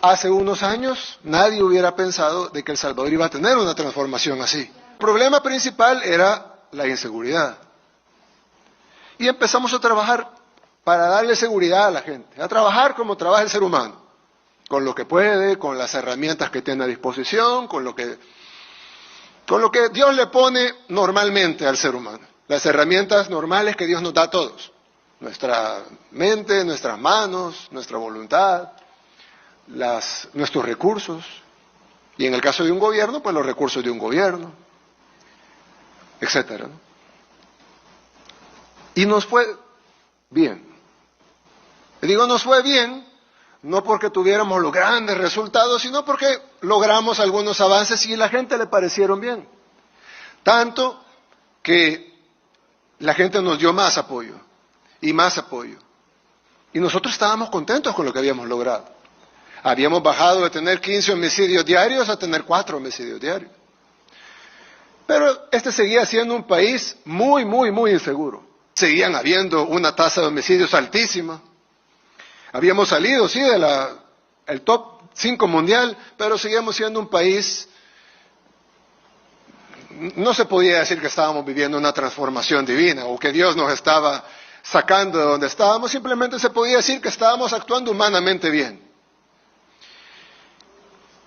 Hace unos años nadie hubiera pensado de que El Salvador iba a tener una transformación así. El problema principal era la inseguridad. Y empezamos a trabajar para darle seguridad a la gente, a trabajar como trabaja el ser humano, con lo que puede, con las herramientas que tiene a disposición, con lo que Dios le pone normalmente al ser humano. Las herramientas normales que Dios nos da a todos. Nuestra mente, nuestras manos, nuestra voluntad, nuestros recursos. Y en el caso de un gobierno, pues los recursos de un gobierno, etcétera, ¿no? Y nos fue bien. Y digo, nos fue bien, no porque tuviéramos los grandes resultados, sino porque logramos algunos avances y a la gente le parecieron bien. Tanto que la gente nos dio más apoyo y más apoyo. Y nosotros estábamos contentos con lo que habíamos logrado. Habíamos bajado de tener 15 homicidios diarios a tener 4 homicidios diarios. Pero este seguía siendo un país muy, muy, muy inseguro. Seguían habiendo una tasa de homicidios altísima. Habíamos salido, sí, el top 5 mundial, pero seguíamos siendo un país. No se podía decir que estábamos viviendo una transformación divina o que Dios nos estaba sacando de donde estábamos, simplemente se podía decir que estábamos actuando humanamente bien.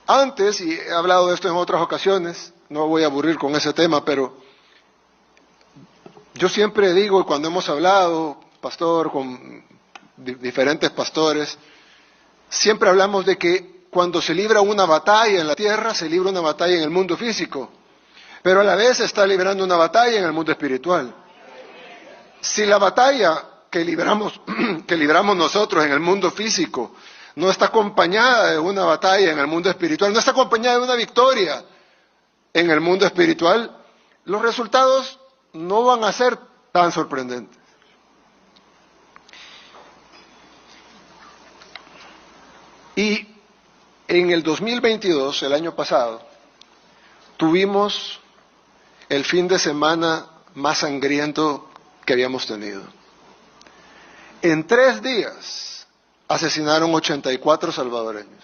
Antes, y he hablado de esto en otras ocasiones, no voy a aburrir con ese tema, pero yo siempre digo, cuando hemos hablado, pastor, con diferentes pastores, siempre hablamos de que cuando se libra una batalla en la tierra, se libra una batalla en el mundo físico, pero a la vez se está librando una batalla en el mundo espiritual. Si la batalla que libramos nosotros en el mundo físico no está acompañada de una batalla en el mundo espiritual, no está acompañada de una victoria en el mundo espiritual, los resultados no van a ser tan sorprendentes. Y en el 2022, el año pasado, tuvimos el fin de semana más sangriento que habíamos tenido. En 3 días asesinaron 84 salvadoreños.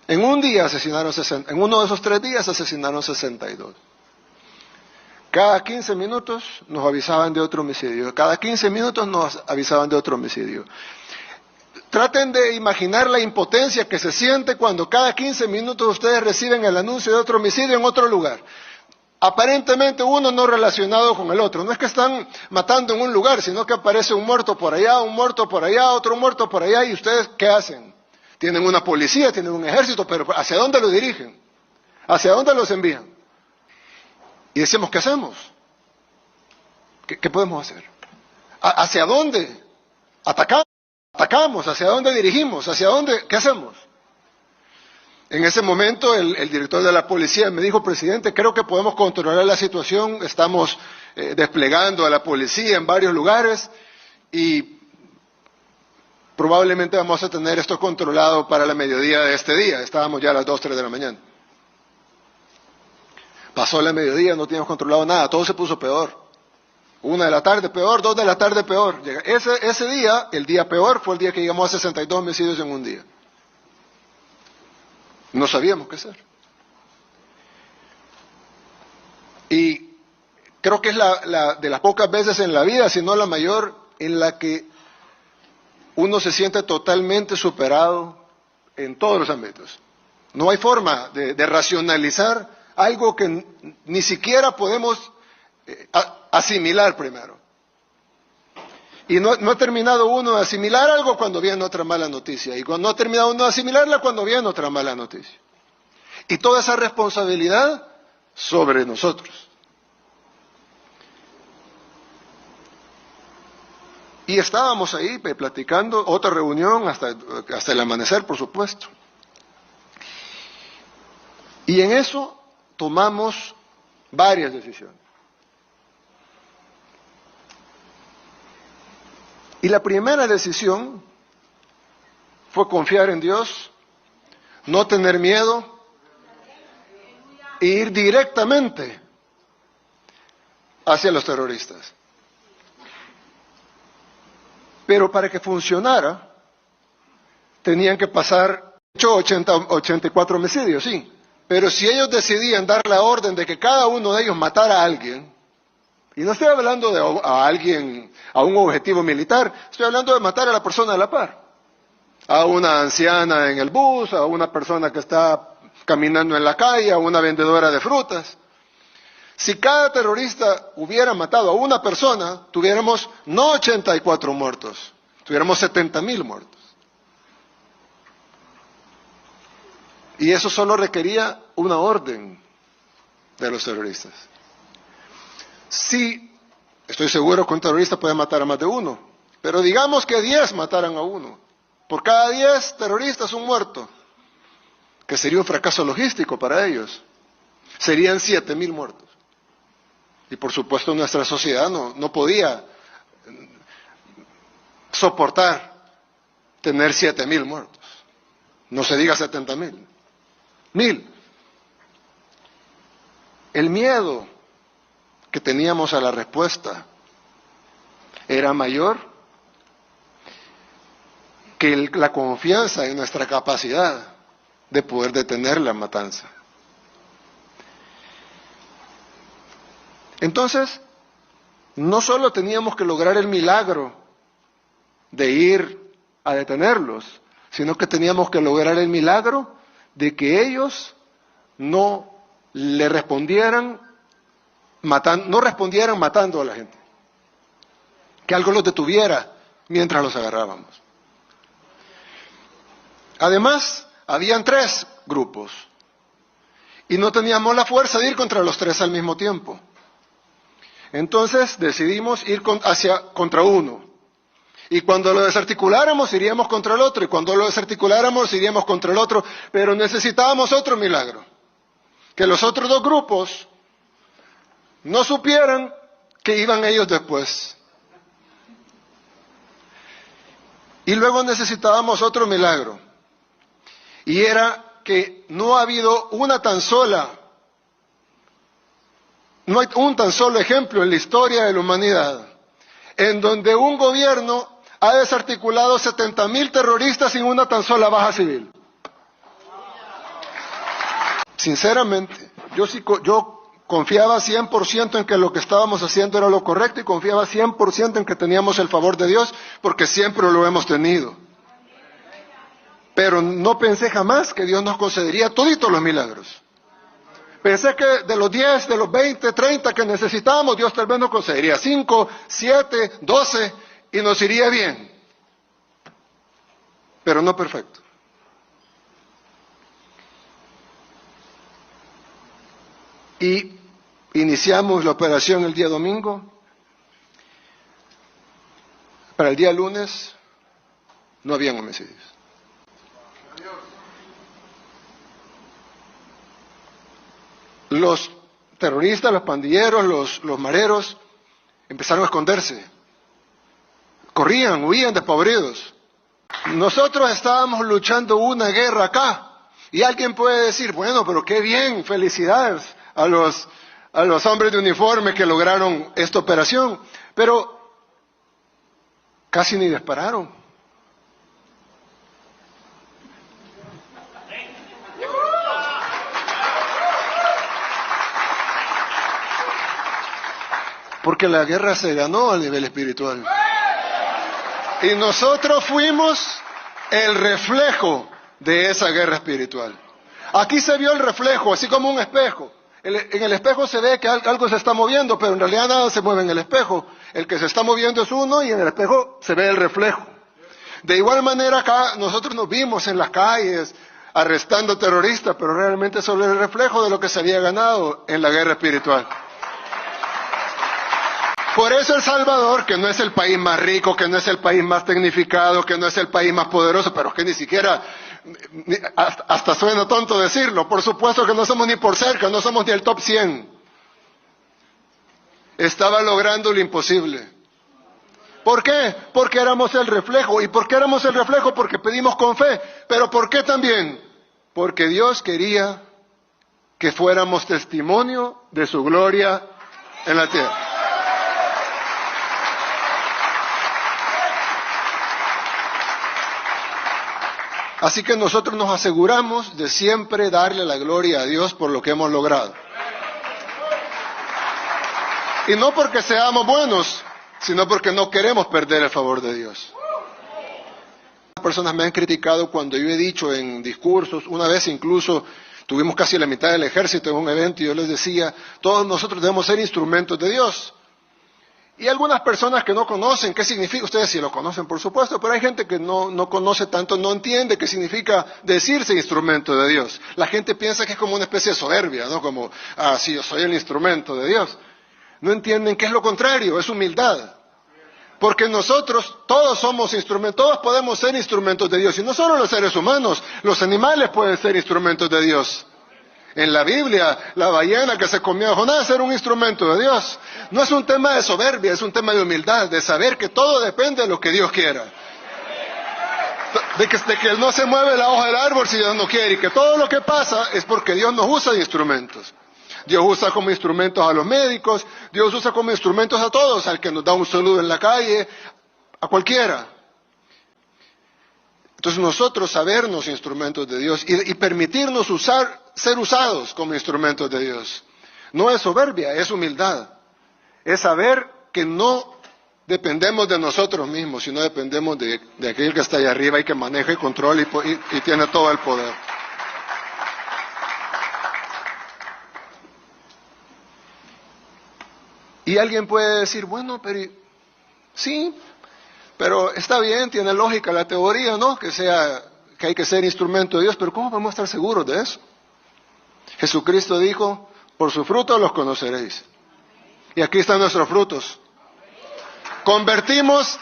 En un día asesinaron 60, en uno de esos 3 días asesinaron 62. Cada 15 minutos nos avisaban de otro homicidio. Cada 15 minutos nos avisaban de otro homicidio. Traten de imaginar la impotencia que se siente cuando cada 15 minutos ustedes reciben el anuncio de otro homicidio en otro lugar. Aparentemente uno no relacionado con el otro. No es que están matando en un lugar, sino que aparece un muerto por allá, un muerto por allá, otro muerto por allá. ¿Y ustedes qué hacen? Tienen una policía, tienen un ejército, pero ¿hacia dónde lo dirigen? ¿Hacia dónde los envían? Y decimos, ¿qué hacemos? ¿Qué podemos hacer? ¿Hacia dónde atacamos? ¿Hacia dónde dirigimos? ¿Hacia dónde? ¿Qué hacemos? En ese momento el director de la policía me dijo, presidente, creo que podemos controlar la situación, estamos desplegando a la policía en varios lugares y probablemente vamos a tener esto controlado para la mediodía de este día. Estábamos ya a las 2, 3 de la mañana. Pasó la mediodía, no teníamos controlado nada, todo se puso peor. 1 de la tarde peor, 2 de la tarde peor. Ese día, el día peor, fue el día que llegamos a 62 homicidios en un día. No sabíamos qué hacer. Y creo que es de las pocas veces en la vida, si no la mayor, en la que uno se siente totalmente superado en todos los ámbitos. No hay forma de racionalizar algo que ni siquiera podemos asimilar primero. Y no ha terminado uno de asimilar algo cuando viene otra mala noticia. Y cuando no ha terminado uno de asimilarla cuando viene otra mala noticia. Y toda esa responsabilidad sobre nosotros. Y estábamos ahí platicando, otra reunión hasta el amanecer, por supuesto. Y en eso tomamos varias decisiones. Y la primera decisión fue confiar en Dios, no tener miedo e ir directamente hacia los terroristas. Pero para que funcionara, tenían que pasar hecho 84 homicidios, sí. Pero si ellos decidían dar la orden de que cada uno de ellos matara a alguien, y no estoy hablando de a alguien, a un objetivo militar, estoy hablando de matar a la persona a la par. A una anciana en el bus, a una persona que está caminando en la calle, a una vendedora de frutas. Si cada terrorista hubiera matado a una persona, tuviéramos no 84 muertos, tuviéramos 70,000 muertos. Y eso solo requería una orden de los terroristas. Sí, estoy seguro que un terrorista puede matar a más de uno, pero digamos que 10 mataran a uno. Por cada 10 terroristas un muerto, que sería un fracaso logístico para ellos. Serían 7,000 muertos. Y por supuesto nuestra sociedad no podía soportar tener 7,000 muertos. No se diga 70,000. 1,000. El miedo que teníamos a la respuesta era mayor que la confianza en nuestra capacidad de poder detener la matanza. Entonces, no solo teníamos que lograr el milagro de ir a detenerlos, sino que teníamos que lograr el milagro de que ellos no le respondieran matando a la gente, que algo los detuviera mientras los agarrábamos. Además, habían 3 grupos y no teníamos la fuerza de ir contra los 3 al mismo tiempo. Entonces decidimos ir contra uno. Y cuando lo desarticuláramos, iríamos contra el otro. Y cuando lo desarticuláramos, iríamos contra el otro. Pero necesitábamos otro milagro. Que los otros 2 grupos no supieran que iban ellos después. Y luego necesitábamos otro milagro. Y era que no ha habido no hay un tan solo ejemplo en la historia de la humanidad en donde un gobierno ha desarticulado 70,000 terroristas sin una tan sola baja civil. Sinceramente, yo confiaba 100% en que lo que estábamos haciendo era lo correcto y confiaba 100% en que teníamos el favor de Dios, porque siempre lo hemos tenido. Pero no pensé jamás que Dios nos concedería toditos los milagros. Pensé que de los 10, de los 20, 30 que necesitábamos, Dios tal vez nos concedería 5, 7, 12 y nos iría bien. Pero no perfecto. Y iniciamos la operación el día domingo. Para el día lunes no habían homicidios. Los terroristas, los pandilleros, los mareros empezaron a esconderse. Corrían, huían despavoridos. Nosotros estábamos luchando una guerra acá. Y alguien puede decir, bueno, pero qué bien, felicidades a los hombres de uniforme que lograron esta operación. Pero casi ni dispararon. Porque la guerra se ganó a nivel espiritual. Y nosotros fuimos el reflejo de esa guerra espiritual. Aquí se vio el reflejo, así como un espejo. En el espejo se ve que algo se está moviendo, pero en realidad nada se mueve en el espejo. El que se está moviendo es uno y en el espejo se ve el reflejo. De igual manera acá nosotros nos vimos en las calles arrestando terroristas, pero realmente solo el reflejo de lo que se había ganado en la guerra espiritual. Por eso El Salvador, que no es el país más rico, que no es el país más tecnificado, que no es el país más poderoso, pero es que ni siquiera, hasta suena tonto decirlo, por supuesto que no somos ni por cerca, no somos ni el top 100. Estaba logrando lo imposible. ¿Por qué? Porque éramos el reflejo. ¿Y por qué éramos el reflejo? Porque pedimos con fe. ¿Pero por qué también? Porque Dios quería que fuéramos testimonio de su gloria en la tierra. Así que nosotros nos aseguramos de siempre darle la gloria a Dios por lo que hemos logrado. Y no porque seamos buenos, sino porque no queremos perder el favor de Dios. Las personas me han criticado cuando yo he dicho en discursos, una vez incluso tuvimos casi la mitad del ejército en un evento y yo les decía, todos nosotros debemos ser instrumentos de Dios. Y algunas personas que no conocen qué significa, ustedes sí lo conocen por supuesto, pero hay gente que no conoce tanto, no entiende qué significa decirse instrumento de Dios. La gente piensa que es como una especie de soberbia, ¿no? Como, sí, yo soy el instrumento de Dios. No entienden que es lo contrario, es humildad. Porque nosotros todos somos instrumentos, todos podemos ser instrumentos de Dios. Y no solo los seres humanos, los animales pueden ser instrumentos de Dios. En la Biblia, la ballena que se comió a Jonás era un instrumento de Dios. No es un tema de soberbia, es un tema de humildad, de saber que todo depende de lo que Dios quiera. De que no se mueve la hoja del árbol si Dios no quiere, y que todo lo que pasa es porque Dios nos usa de instrumentos. Dios usa como instrumentos a los médicos, Dios usa como instrumentos a todos, al que nos da un saludo en la calle, a cualquiera. Entonces nosotros sabernos instrumentos de Dios y permitirnos ser usados como instrumentos de Dios. No es soberbia, es humildad. Es saber que no dependemos de nosotros mismos, sino dependemos de aquel que está allá arriba y que maneja y controla y tiene todo el poder. Y alguien puede decir, bueno, pero sí, pero está bien, tiene lógica la teoría, ¿no? Que hay que ser instrumento de Dios, pero ¿cómo podemos estar seguros de eso? Jesucristo dijo, por sus frutos los conoceréis. Y aquí están nuestros frutos. Convertimos,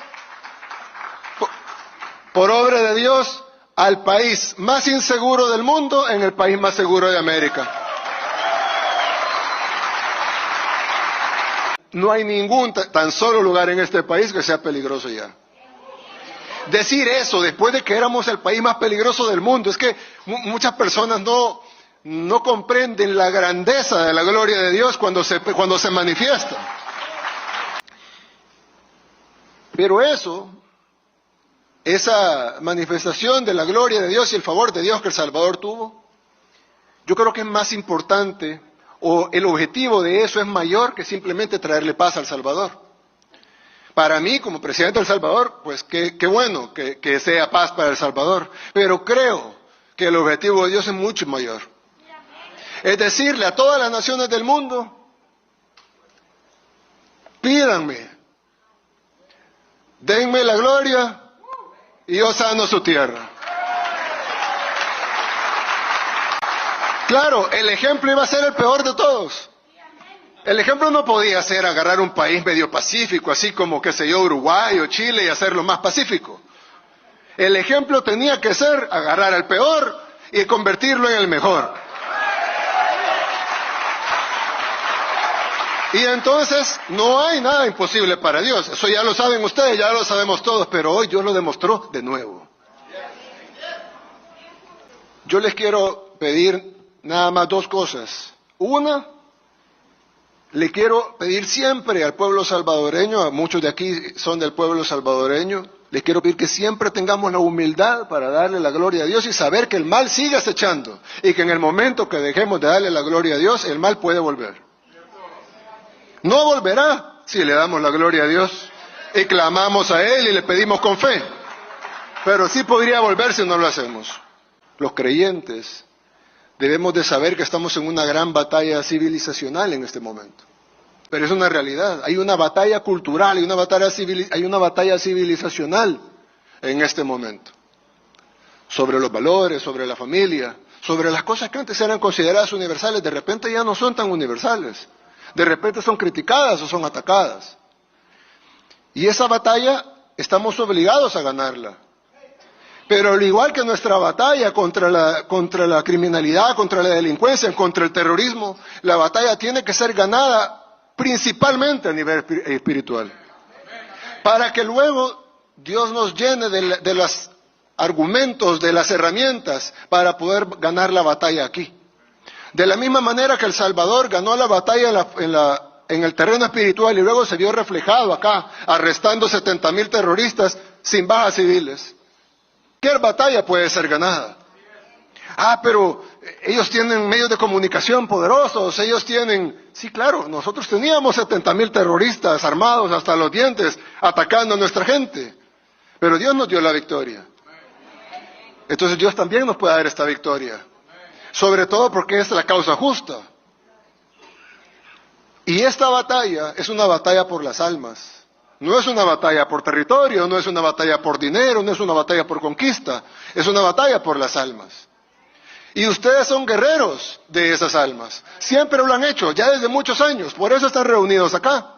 por obra de Dios, al país más inseguro del mundo en el país más seguro de América. No hay ningún tan solo lugar en este país que sea peligroso ya. Decir eso después de que éramos el país más peligroso del mundo, es que muchas personas no comprenden la grandeza de la gloria de Dios cuando se manifiesta. Pero esa manifestación de la gloria de Dios y el favor de Dios que el Salvador tuvo, yo creo que es más importante, o el objetivo de eso es mayor que simplemente traerle paz al Salvador. Para mí, como presidente del Salvador, pues qué bueno que sea paz para El Salvador, pero creo que el objetivo de Dios es mucho mayor. Es decirle a todas las naciones del mundo, pídanme, denme la gloria y yo sano su tierra. Claro, el ejemplo iba a ser el peor de todos. El ejemplo no podía ser agarrar un país medio pacífico, así como, qué sé yo, Uruguay o Chile, y hacerlo más pacífico. El ejemplo tenía que ser agarrar al peor y convertirlo en el mejor. Y entonces no hay nada imposible para Dios. Eso ya lo saben ustedes, ya lo sabemos todos, pero hoy Dios lo demostró de nuevo. Yo les quiero pedir nada más dos cosas. Una, le quiero pedir siempre al pueblo salvadoreño, a muchos de aquí son del pueblo salvadoreño, les quiero pedir que siempre tengamos la humildad para darle la gloria a Dios y saber que el mal sigue acechando y que en el momento que dejemos de darle la gloria a Dios, el mal puede volver. No volverá si le damos la gloria a Dios y clamamos a Él y le pedimos con fe, pero sí podría volver si no lo hacemos. Los creyentes debemos de saber que estamos en una gran batalla civilizacional en este momento. Pero es una realidad. Hay una batalla cultural, hay una batalla civilizacional en este momento. Sobre los valores, sobre la familia, sobre las cosas que antes eran consideradas universales, de repente ya no son tan universales. De repente son criticadas o son atacadas. Y esa batalla estamos obligados a ganarla. Pero al igual que nuestra batalla contra la criminalidad, contra la delincuencia, contra el terrorismo, la batalla tiene que ser ganada principalmente a nivel espiritual. Para que luego Dios nos llene de los argumentos, de las herramientas para poder ganar la batalla aquí. De la misma manera que El Salvador ganó la batalla en el terreno espiritual y luego se vio reflejado acá, arrestando 70,000 terroristas sin bajas civiles. Cualquier batalla puede ser ganada. Ah, pero ellos tienen medios de comunicación poderosos, ellos tienen... Sí, claro, nosotros teníamos 70,000 terroristas armados hasta los dientes atacando a nuestra gente, pero Dios nos dio la victoria. Entonces Dios también nos puede dar esta victoria, sobre todo porque es la causa justa. Y esta batalla es una batalla por las almas. No es una batalla por territorio, no es una batalla por dinero, no es una batalla por conquista, es una batalla por las almas. Y ustedes son guerreros de esas almas. Siempre lo han hecho, ya desde muchos años. Por eso están reunidos acá.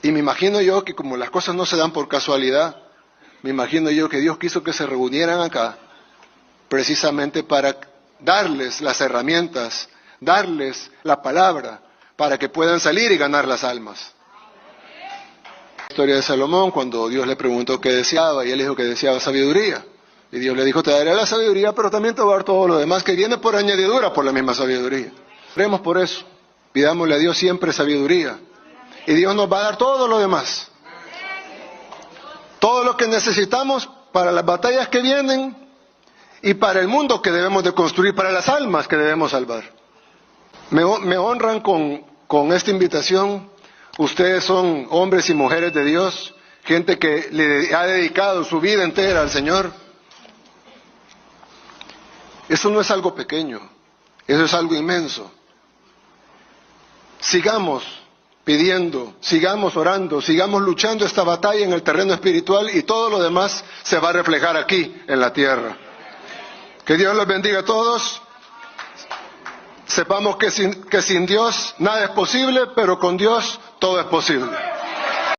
Y me imagino yo que como las cosas no se dan por casualidad, me imagino yo que Dios quiso que se reunieran acá precisamente para darles las herramientas, darles la palabra, para que puedan salir y ganar las almas. La historia de Salomón, cuando Dios le preguntó qué deseaba, y él dijo que deseaba sabiduría. Y Dios le dijo, te daré la sabiduría, pero también te voy a dar todo lo demás que viene por añadidura por la misma sabiduría. Oremos por eso. Pidámosle a Dios siempre sabiduría. Y Dios nos va a dar todo lo demás. Todo lo que necesitamos para las batallas que vienen y para el mundo que debemos de construir, para las almas que debemos salvar. Me honran con esta invitación. Ustedes son hombres y mujeres de Dios, gente que le ha dedicado su vida entera al Señor. Eso no es algo pequeño, eso es algo inmenso. Sigamos pidiendo, sigamos orando, sigamos luchando esta batalla en el terreno espiritual y todo lo demás se va a reflejar aquí en la tierra. Que Dios los bendiga a todos. Sepamos que sin Dios nada es posible, pero con Dios todo es posible.